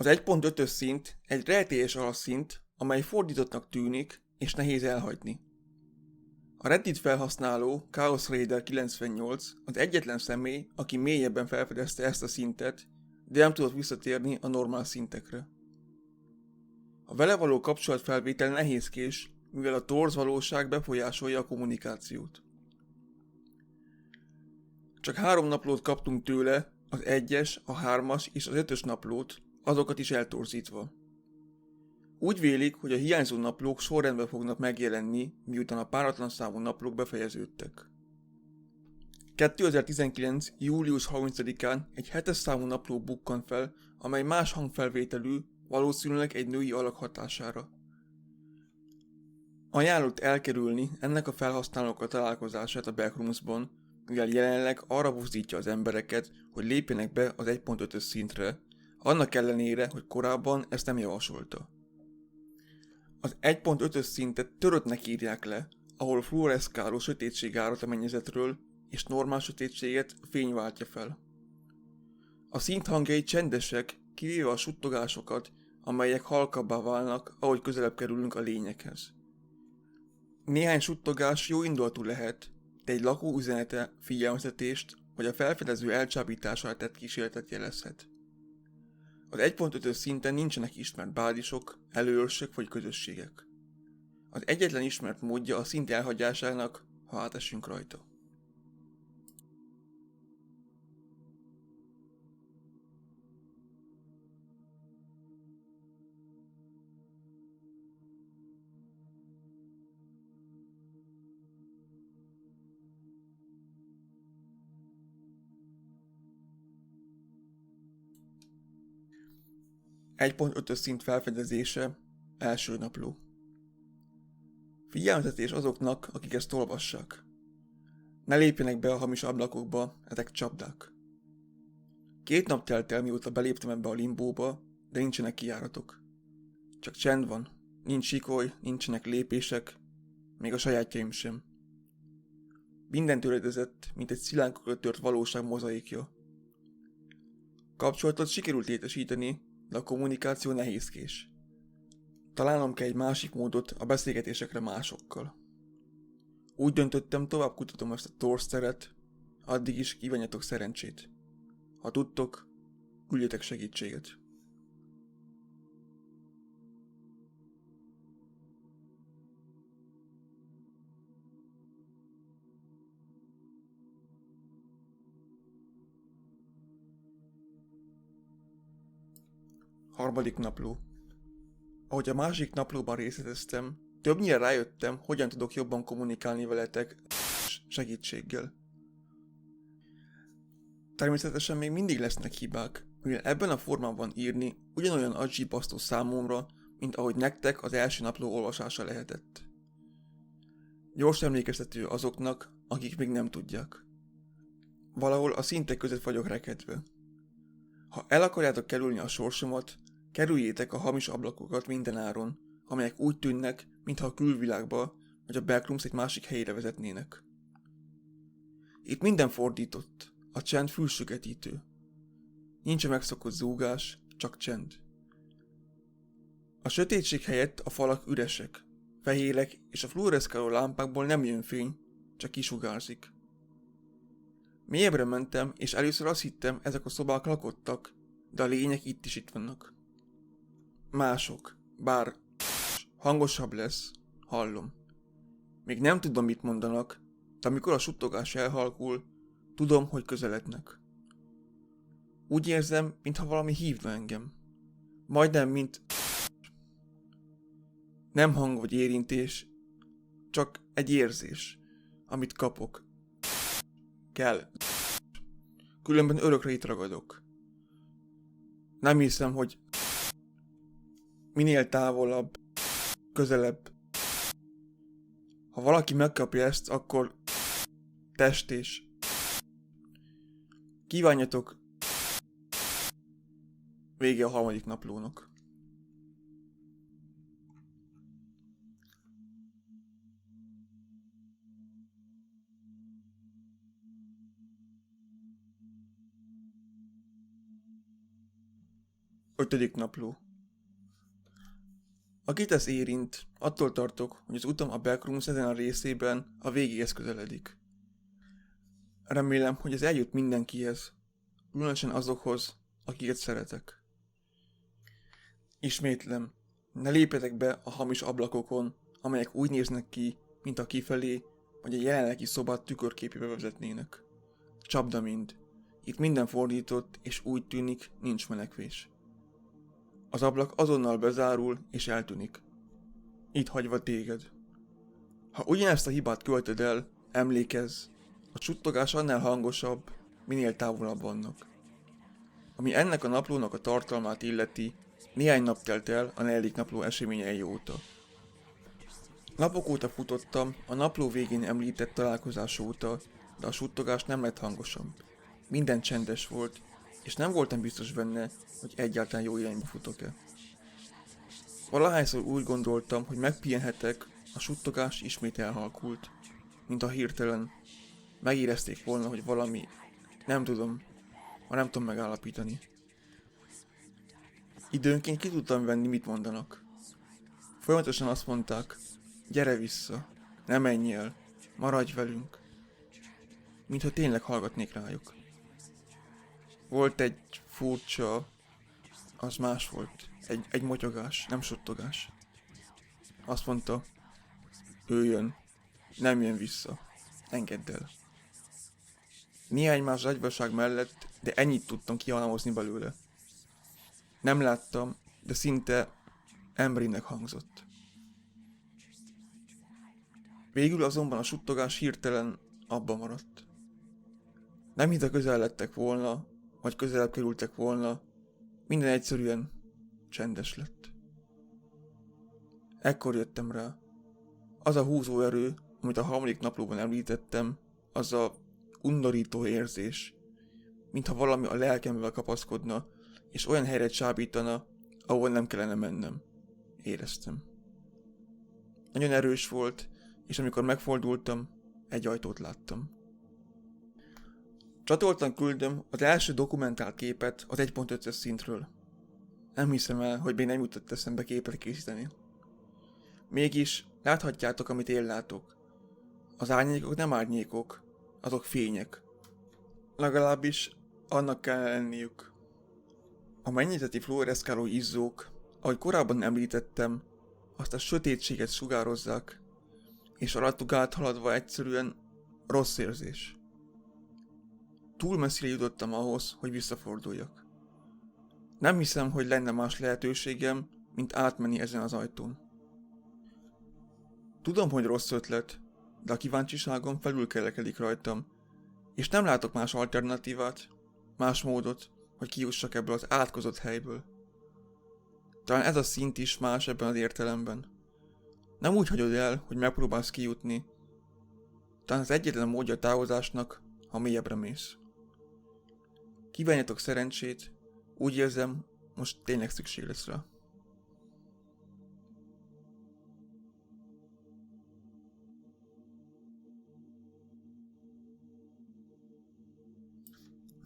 Az 1.5-ös szint egy rejtélyes alszint, amely fordítottnak tűnik és nehéz elhagyni. A Reddit felhasználó Chaos Raider 98 az egyetlen személy, aki mélyebben felfedezte ezt a szintet, de nem tudott visszatérni a normál szintekre. A vele való kapcsolatfelvétel nehézkés, mivel a torz valóság befolyásolja a kommunikációt. Csak 3 naplót kaptunk tőle, az 1-es, a 3-as és az 5-ös naplót, azokat is eltorzítva. Úgy vélik, hogy a hiányzó naplók sorrendben fognak megjelenni, miután a páratlan számú naplók befejeződtek. 2019. július 30-án egy 7-es számú napló bukkan fel, amely más hangfelvételű, valószínűleg egy női alak hatására. Ajánlott elkerülni ennek a felhasználók a találkozását a Backroomsban, mivel jelenleg arra buzdítja az embereket, hogy lépjenek be az 1.5-ös szintre, annak ellenére, hogy korábban ezt nem javasolta. Az 1.5-ös szintet töröttnek írják le, ahol fluoreszkáló sötétség árad a mennyezetről, és normál sötétséget fény váltja fel. A szint hangjai csendesek, kivéve a suttogásokat, amelyek halkabbá válnak, ahogy közelebb kerülünk a lényekhez. Néhány suttogás jó indulatú lehet, de egy lakó üzenete figyelmeztetést vagy a felfedező elcsábítására tett kísérletet jelezhet. Az 1.5-ös szinten nincsenek ismert bázisok, előörsök vagy közösségek. Az egyetlen ismert módja a szint elhagyásának, ha átesünk rajta. Ös szint felfedezése, első napló. Figyelmeztetés azoknak, akik ezt olvassák. Ne lépjenek be a hamis ablakokba, ezek csapdák. 2 nap telt el, mióta beléptem ebbe a limbóba, de nincsenek kijáratok. Csak csend van, nincs sikoly, nincsenek lépések, még a sajátjaim sem. Minden töredezett, mint egy szilánkokra tört valóság mozaikja. Kapcsolatot sikerült létesíteni, de a kommunikáció nehézkés. Találnom kell egy másik módot a beszélgetésekre másokkal. Úgy döntöttem, tovább kutatom ezt a torszteret, addig is kívánjatok szerencsét. Ha tudtok, küldjetek segítséget. Harmadik napló. Ahogy a másik naplóban részleteztem, többnyire rájöttem, hogyan tudok jobban kommunikálni veletek segítséggel. Természetesen még mindig lesznek hibák, mivel ebben a formában írni ugyanolyan agyzsibasztó számomra, mint ahogy nektek az első napló olvasása lehetett. Gyors emlékeztető azoknak, akik még nem tudják. Valahol a szintek között vagyok rekedve. Ha el akarjátok kerülni a sorsomat, kerüljétek a hamis ablakokat mindenáron, amelyek úgy tűnnek, mintha a külvilágba vagy a backrooms egy másik helyre vezetnének. Itt minden fordított, a csend fülsögetítő. Nincs a megszokott zúgás, csak csend. A sötétség helyett a falak üresek, fehérek, és a fluoreszkáló lámpákból nem jön fény, csak kisugárzik. Mélyebbre mentem, és először azt hittem, ezek a szobák lakottak, de a lények itt vannak. Mások, bár hangosabb lesz, hallom. Még nem tudom, mit mondanak, de amikor a suttogás elhalkul, tudom, hogy közelednek. Úgy érzem, mintha valami hívna engem. Majdnem, mint... Nem hang vagy érintés, csak egy érzés, amit kapok. Kell. Különben örökre itt ragadok. Nem hiszem, hogy minél távolabb, közelebb. Ha valaki megkapja ezt, akkor test és kívánjatok vége a harmadik naplónak. 5. napló. Akit ez érint, attól tartok, hogy az utam a Backrooms ezen a részében a végéhez közeledik. Remélem, hogy ez eljut mindenkihez, különösen azokhoz, akiket szeretek. Ismétlem, ne lépjetek be a hamis ablakokon, amelyek úgy néznek ki, mint a kifelé, vagy a jelenlegi szobát tükörképébe vezetnének. Csapda mind. Itt minden fordított, és úgy tűnik, nincs menekvés. Az ablak azonnal bezárul, és eltűnik. Itt hagyva téged. Ha ugyanezt a hibát követed el, emlékezz, a csuttogás annál hangosabb, minél távolabb vannak. Ami ennek a naplónak a tartalmát illeti, néhány nap telt el a 4. napló eseményei óta. Napok óta futottam a napló végén említett találkozás óta, de a suttogás nem lett hangosabb. Minden csendes volt, és nem voltam biztos benne, hogy egyáltalán jó irányba futok-e. Valahányszor úgy gondoltam, hogy megpihenhetek, a suttogás ismét elhalkult, mint a hirtelen megérezték volna, hogy valami, nem tudom megállapítani. Időnként ki tudtam venni, mit mondanak. Folyamatosan azt mondták, gyere vissza, ne menj el, maradj velünk. Mintha tényleg hallgatnék rájuk. Volt egy furcsa, az más volt, egy motyogás, nem suttogás. Azt mondta, ő jön, nem jön vissza, engedd el. Néhány más zagyvaság mellett, de ennyit tudtam kihalamozni belőle. Nem láttam, de szinte emberinek hangzott. Végül azonban a suttogás hirtelen abba maradt. Nem mintha közel lettek volna, vagy közelebb kerültek volna, minden egyszerűen csendes lett. Ekkor jöttem rá. Az a húzóerő, amit a 3. naplóban említettem, az a undorító érzés, mintha valami a lelkembe kapaszkodna, és olyan helyre csábítana, ahol nem kellene mennem. Éreztem. Nagyon erős volt, és amikor megfordultam, egy ajtót láttam. Csatoltan küldöm az első dokumentált képet az 1.5-ös szintről. Nem hiszem el, hogy még nem jutott eszembe képet készíteni. Mégis láthatjátok, amit én látok. Az árnyékok nem árnyékok, azok fények. Legalábbis annak kell lenniük. A mennyezeti fluoreszkáló izzók, ahogy korábban említettem, azt a sötétséget sugározzák, és alattuk áthaladva egyszerűen rossz érzés. Túl messzire jutottam ahhoz, hogy visszaforduljak. Nem hiszem, hogy lenne más lehetőségem, mint átmenni ezen az ajtón. Tudom, hogy rossz ötlet, de a kíváncsiságom felülkelekedik rajtam, és nem látok más alternatívát, más módot, hogy kijussak ebből az átkozott helyből. Talán ez a szint is más ebben az értelemben. Nem úgy hagyod el, hogy megpróbálsz kijutni. Talán az egyetlen módja a távozásnak, ha mélyebbre mész. Kívánjatok szerencsét, úgy érzem, most tényleg szükség lesz rá.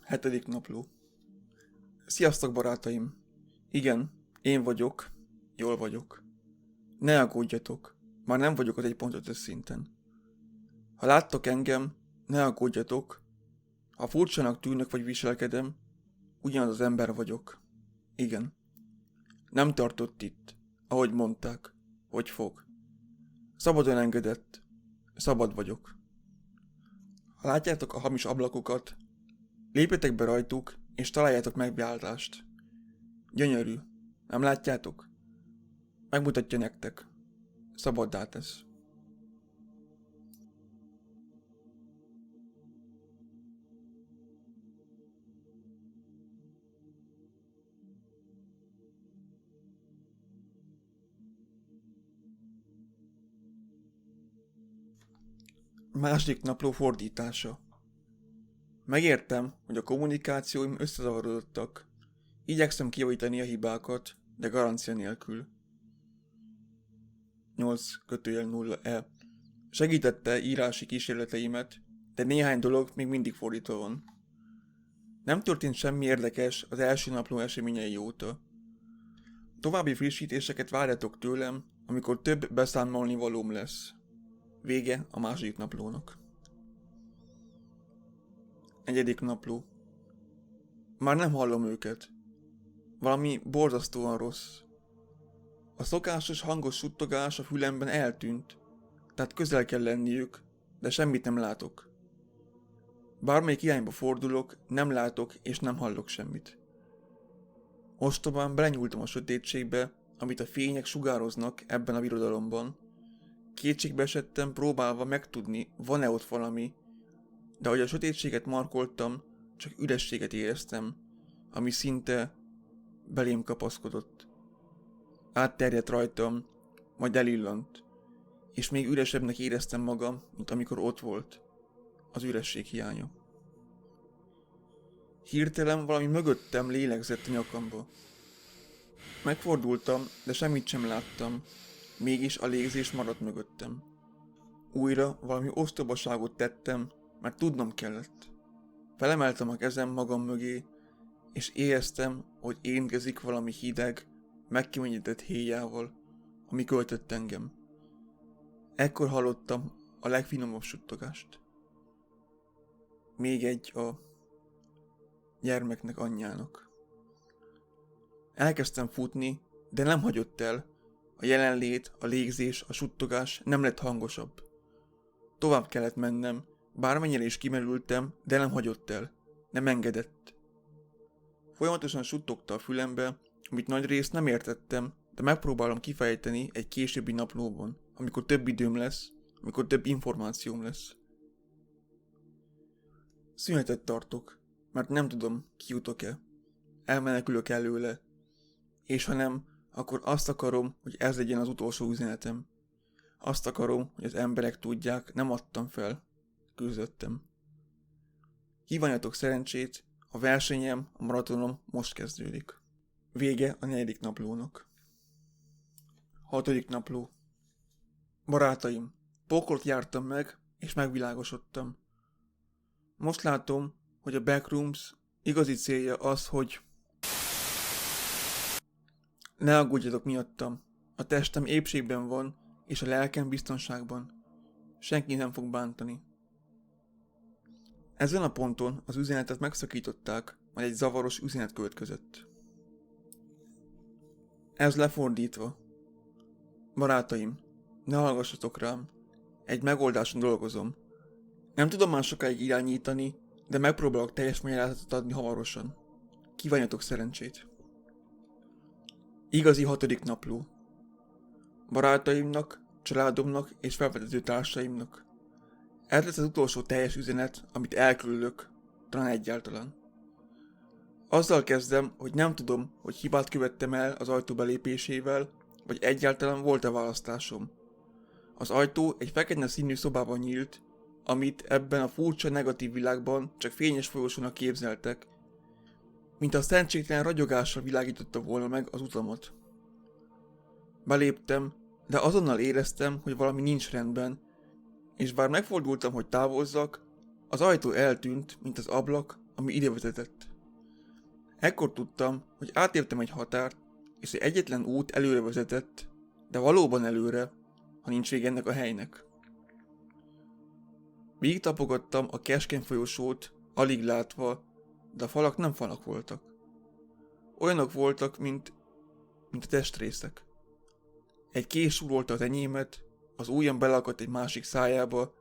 Hetedik napló. Sziasztok, barátaim! Igen, én vagyok, jól vagyok. Ne aggódjatok, már nem vagyok az 1.5-ös szinten. Ha láttok engem, ne aggódjatok. Ha furcsának tűnök vagy viselkedem, ugyanaz az ember vagyok. Igen. Nem tartott itt, ahogy mondták, hogy fog. Szabadon engedett, szabad vagyok. Ha látjátok a hamis ablakokat, lépjetek be rajtuk, és találjátok meg beállást. Gyönyörű, nem látjátok? Megmutatja nektek. Szabaddá tesz. Második napló fordítása. Megértem, hogy a kommunikációim összezavarodottak. Igyekszem kijavítani a hibákat, de garancia nélkül. 8-0E. Segítette írási kísérleteimet, de néhány dolog még mindig fordítva van. Nem történt semmi érdekes az első napló eseményei óta. További frissítéseket várjatok tőlem, amikor több beszámolni valóm lesz. Vége a második naplónak. 1. napló. Már nem hallom őket. Valami borzasztóan rossz. A szokásos hangos suttogás a fülemben eltűnt, tehát közel kell lenniük, de semmit nem látok. Bármelyik irányba fordulok, nem látok és nem hallok semmit. Ostobán belenyúltam a sötétségbe, amit a fények sugároznak ebben a birodalomban. Kétségbe esettem, próbálva megtudni, van-e ott valami, de ahogy a sötétséget markoltam, csak ürességet éreztem, ami szinte belém kapaszkodott. Átterjedt rajtam, majd elillant, és még üresebbnek éreztem magam, mint amikor ott volt. Az üresség hiánya. Hirtelen valami mögöttem lélegzett a nyakamba. Megfordultam, de semmit sem láttam, mégis a légzés maradt mögöttem. Újra valami ostobaságot tettem, mert tudnom kellett. Felemeltem a kezem magam mögé, és éreztem, hogy érintkezik valami hideg, megkimennyedt héjával, ami költött engem. Ekkor hallottam a legfinomabb suttogást. Még egy a gyermeknek anyjának. Elkezdtem futni, de nem hagyott el. A jelenlét, a légzés, a suttogás nem lett hangosabb. Tovább kellett mennem, bármennyire is kimerültem, de nem hagyott el. Nem engedett. Folyamatosan suttogta a fülembe, amit nagy részt nem értettem, de megpróbálom kifejteni egy későbbi naplóban, amikor több időm lesz, amikor több információm lesz. Szünetet tartok, mert nem tudom, kijutok-e. Elmenekülök előle. És ha nem, akkor azt akarom, hogy ez legyen az utolsó üzenetem. Azt akarom, hogy az emberek tudják, nem adtam fel. Küzdöttem. Kívánjatok szerencsét, a versenyem, a maratonom most kezdődik. Vége a 4. naplónak. 6. napló. Barátaim, pokolt jártam meg, és megvilágosodtam. Most látom, hogy a Backrooms igazi célja az, hogy... Ne aggódjatok miattam. A testem épségben van, és a lelkem biztonságban. Senki nem fog bántani. Ezen a ponton az üzenetet megszakították, majd egy zavaros üzenet következett. Ez lefordítva. Barátaim, ne hallgassatok rám. Egy megoldáson dolgozom. Nem tudom már sokáig irányítani, de megpróbálok teljes magyarázatot adni hamarosan. Kívánjatok szerencsét. Igazi 6. napló. Barátaimnak, családomnak és felfedező társaimnak. Ez lesz az utolsó teljes üzenet, amit elküldök, talán egyáltalán. Azzal kezdem, hogy nem tudom, hogy hibát követtem el az ajtó belépésével, vagy egyáltalán volt-e választásom. Az ajtó egy fekete színű szobában nyílt, amit ebben a furcsa negatív világban csak fényes folyosónak képzeltek, mint a szentségtelen ragyogással világította volna meg az utamat. Beléptem, de azonnal éreztem, hogy valami nincs rendben, és bár megfordultam, hogy távozzak, az ajtó eltűnt, mint az ablak, ami ide vezetett. Ekkor tudtam, hogy átértem egy határt, és egy egyetlen út előre vezetett, de valóban előre, ha nincs vége ennek a helynek. Végig tapogattam a keskeny folyosót, alig látva, de a falak nem falak voltak. Olyanok voltak, mint a testrészek. Egy kés súrolta az enyémet, az ujjam belakadt egy másik szájába,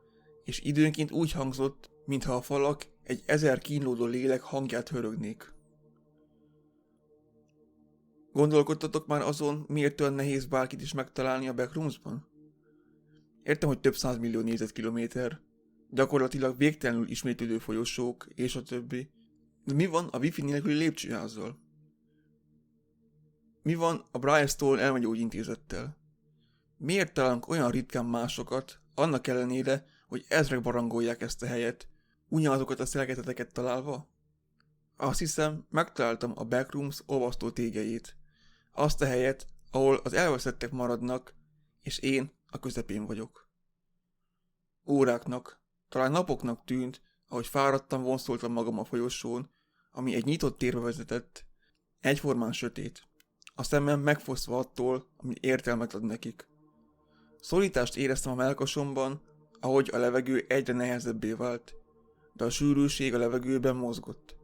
és időnként úgy hangzott, mintha a falak egy 1000 kínlódó lélek hangját hörögnék. Gondolkodtatok már azon, miért olyan nehéz bárkit is megtalálni a Backroomsban? Értem, hogy több 100 millió négyzetkilométer, gyakorlatilag végtelenül ismétlődő folyosók, és a többi. De mi van a wifi nélküli lépcsőházzal? Mi van a Bryanston elmegyógyintézettel? Miért találunk olyan ritkán másokat, annak ellenére, hogy ezrek barangolják ezt a helyet, ugyanazokat a szerkezeteket találva? Azt hiszem, megtaláltam a Backrooms olvasztó tégelyét. Azt a helyet, ahol az elveszettek maradnak, és én a közepén vagyok. Óráknak, talán napoknak tűnt, ahogy fáradtan vonszoltam magam a folyosón, ami egy nyitott térbe vezetett, egyformán sötét. a szemem megfosztva attól, ami értelmet ad nekik. Szorítást éreztem a mellkasomban, ahogy a levegő egyre nehezebbé vált, de a sűrűség a levegőben mozgott.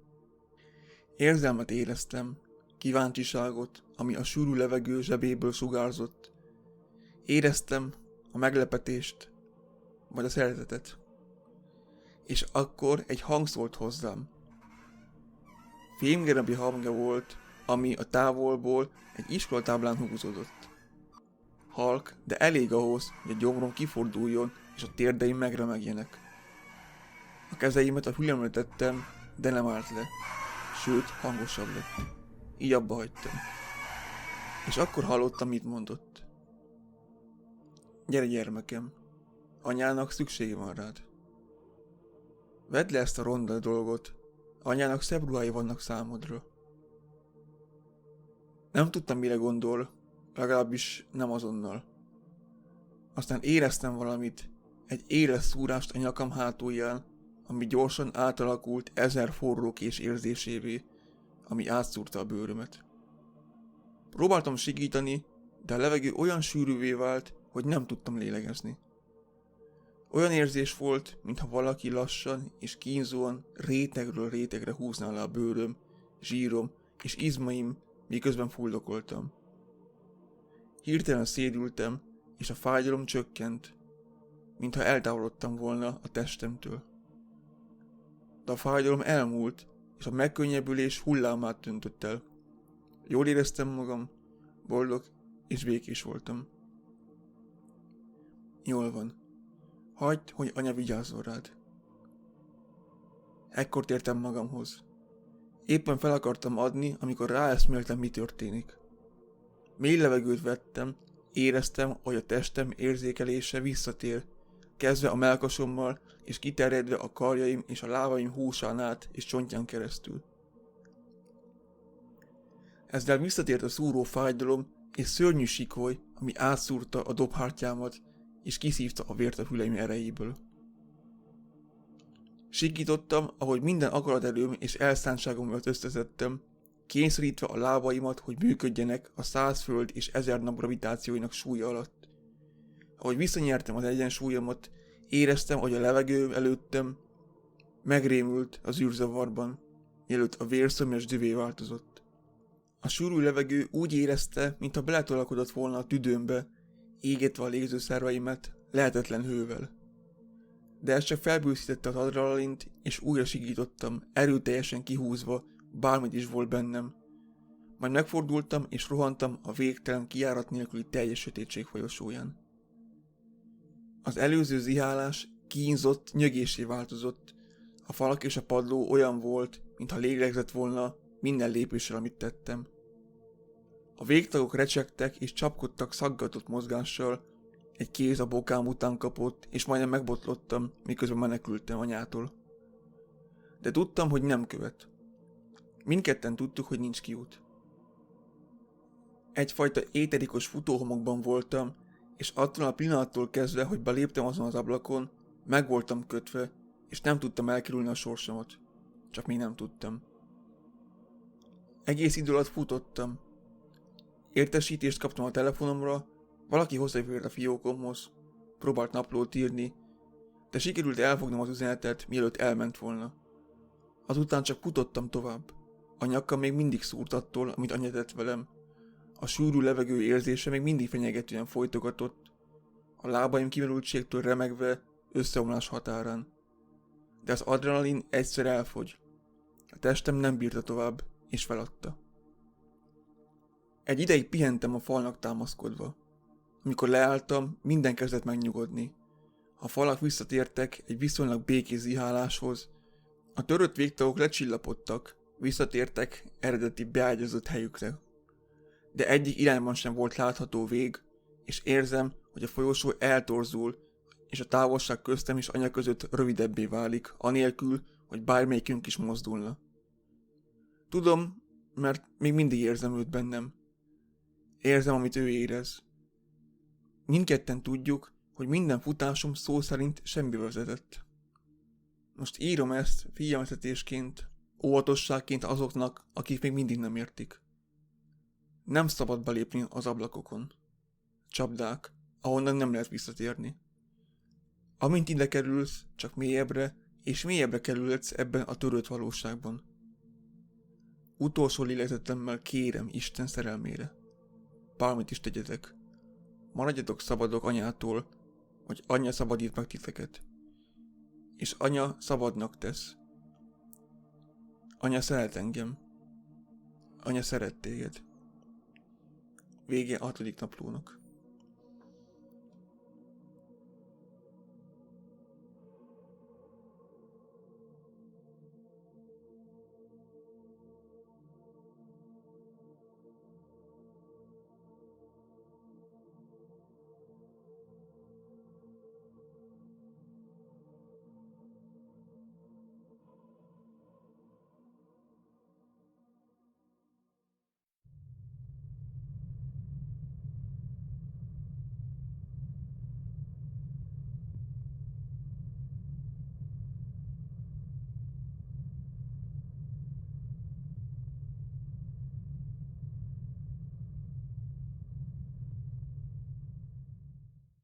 Érzelmet éreztem, kíváncsiságot, ami a sűrű levegő zsebéből sugárzott. Éreztem a meglepetést, vagy a szeretetet. És akkor egy hang szólt hozzám. Fémgerembi hangja volt, ami a távolból egy iskolatáblán húzódott. Halk, de elég ahhoz, hogy a gyomrom kiforduljon, és a térdeim megremegjenek. A kezeimet a fülemre tettem, de nem állt le. Sőt, hangosabb lett. Így abba hagytam. És akkor hallottam, mit mondott. Gyere, gyermekem, anyának szüksége van rád. Vedd le ezt a ronda dolgot, anyának szebb ruhái vannak számodra. Nem tudtam, mire gondol, legalábbis nem azonnal. Aztán éreztem valamit, egy éles szúrást a nyakam hátulján, ami gyorsan átalakult 1000 forrókés érzésévé, ami átszúrta a bőrömet. Próbáltam sikítani, de a levegő olyan sűrűvé vált, hogy nem tudtam lélegezni. Olyan érzés volt, mintha valaki lassan és kínzóan rétegről rétegre húzná le a bőröm, zsírom és izmaim, miközben fuldokoltam. Hirtelen szédültem, és a fájdalom csökkent, mintha eltávolodtam volna a testemtől. De a fájdalom elmúlt, és a megkönnyebbülés hullámát tüntött el. Jól éreztem magam, boldog és békés voltam. Jól van. Hagyd, hogy anya vigyázzon rád. Ekkor tértem magamhoz. Éppen fel akartam adni, amikor ráeszméltem, mi történik. Mély levegőt vettem, éreztem, hogy a testem érzékelése visszatér, kezdve a mellkasommal és kiterjedve a karjaim és a lábaim húsán át és csontján keresztül. Ezzel visszatért a szúró fájdalom és szörnyű sikoly, ami átszúrta a dobhártyámat és kiszívta a vért a füleim erejéből. Sikítottam, ahogy minden akaraterőm és elszántságomat összeszedtem, kényszerítve a lábaimat, hogy működjenek a 100 föld és 1000 nap gravitációinak súlya alatt. Ahogy visszanyertem az egyensúlyomat, éreztem, hogy a levegő előttem megrémült az űrzavarban, mielőtt a vérszomjas dühvé változott. A sűrű levegő úgy érezte, mintha beletolakodott volna a tüdőmbe, égetve a légzőszerveimet lehetetlen hővel. De ez csak felbőszítette az adrenalint, és újra sikítottam, erőteljesen kihúzva, bármit is volt bennem. Majd megfordultam, és rohantam a végtelen kijárat nélküli teljes sötétség folyosóján. Az előző zihálás kínzott, nyögésé változott. A falak és a padló olyan volt, mintha lélegzett volna minden lépéssel, amit tettem. A végtagok recsegtek és csapkodtak szaggatott mozgással, egy kéz a bokám után kapott, és majdnem megbotlottam, miközben menekültem anyától. De tudtam, hogy nem követ. Mindketten tudtuk, hogy nincs kiút. Egyfajta éterikos futóhomokban voltam, és attól a pillanattól kezdve, hogy beléptem azon az ablakon, meg voltam kötve, és nem tudtam elkerülni a sorsomat. Csak még nem tudtam. Egész idő alatt futottam. Értesítést kaptam a telefonomra, valaki hozzáfért a fiókomhoz, próbált naplót írni, de sikerült elfognom az üzenetet, mielőtt elment volna. Azután csak futottam tovább. A nyakam még mindig szúrt attól, amit anya tett velem. A sűrű levegő érzése még mindig fenyegetően folytogatott, a lábaim kimerültségtől remegve összeomlás határán. De az adrenalin egyszer elfogy. A testem nem bírta tovább, és feladta. Egy ideig pihentem a falnak támaszkodva. Amikor leálltam, minden kezdett megnyugodni. A falak visszatértek egy viszonylag békés ziháláshoz. A törött végtagok lecsillapodtak, visszatértek eredeti beágyazott helyükre. De egyik irányban sem volt látható vég, és érzem, hogy a folyosó eltorzul, és a távolság köztem és anya között rövidebbé válik, anélkül, hogy bármelyikünk is mozdulna. Tudom, mert még mindig érzem őt bennem. Érzem, amit ő érez. Mindketten tudjuk, hogy minden futásom szó szerint semmibe vezetett. Most írom ezt figyelmeztetésként, óvatosságként azoknak, akik még mindig nem értik. Nem szabad belépni az ablakokon. Csapdák, ahonnan nem lehet visszatérni. Amint ide kerülsz, csak mélyebbre és mélyebbre kerülhetsz ebben a törött valóságban. Utolsó lélegzetemmel kérem Isten szerelmére. Bármit is tegyetek. Maradjatok szabadok anyától, hogy anyja szabadít meg titeket. És anya szabadnak tesz. Anya szeret engem. Anya szeret téged. Vége a 6. naplónak.